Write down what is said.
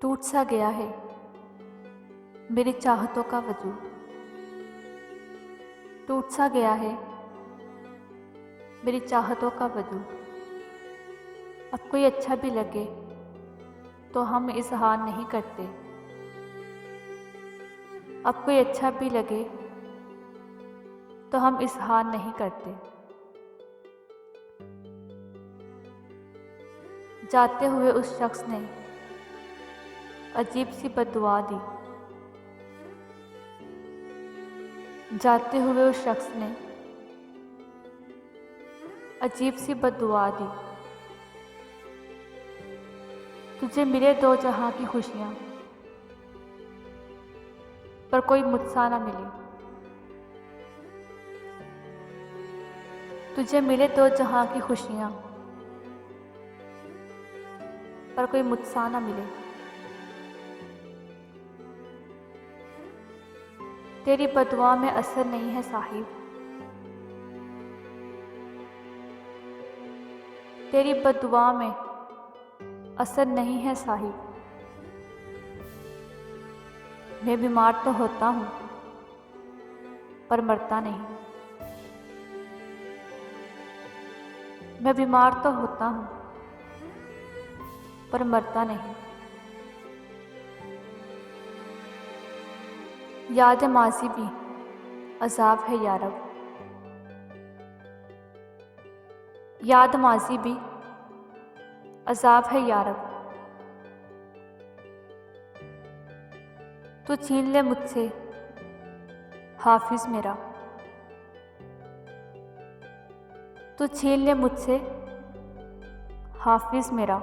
टूट सा गया है मेरी चाहतों का वजूद। टूट सा गया है मेरी चाहतों का वजूद। अब कोई अच्छा भी लगे तो हम इजहार नहीं करते। अब कोई अच्छा भी लगे तो हम इजहार नहीं करते। जाते हुए उस शख्स ने अजीब सी बद्दुआ दी। जाते हुए उस शख्स ने अजीब सी बद्दुआ दी। तुझे मिले दो जहां की खुशियां, पर कोई मुझसा ना मिले। तुझे मिले दो जहां की खुशियां, पर कोई मुझसा ना मिले। तेरी बदुआ में असर नहीं है साहिब, तेरी बदुआ में असर नहीं है साहिब। मैं बीमार तो होता हूँ पर मरता नहीं। मैं बीमार तो होता हूँ पर मरता नहीं। याद माजी भी अजाब है यारब। याद माजी भी अजाब है यारब। तू छीन ले मुझसे हाफिज मेरा। तू छीन ले मुझसे हाफिज मेरा।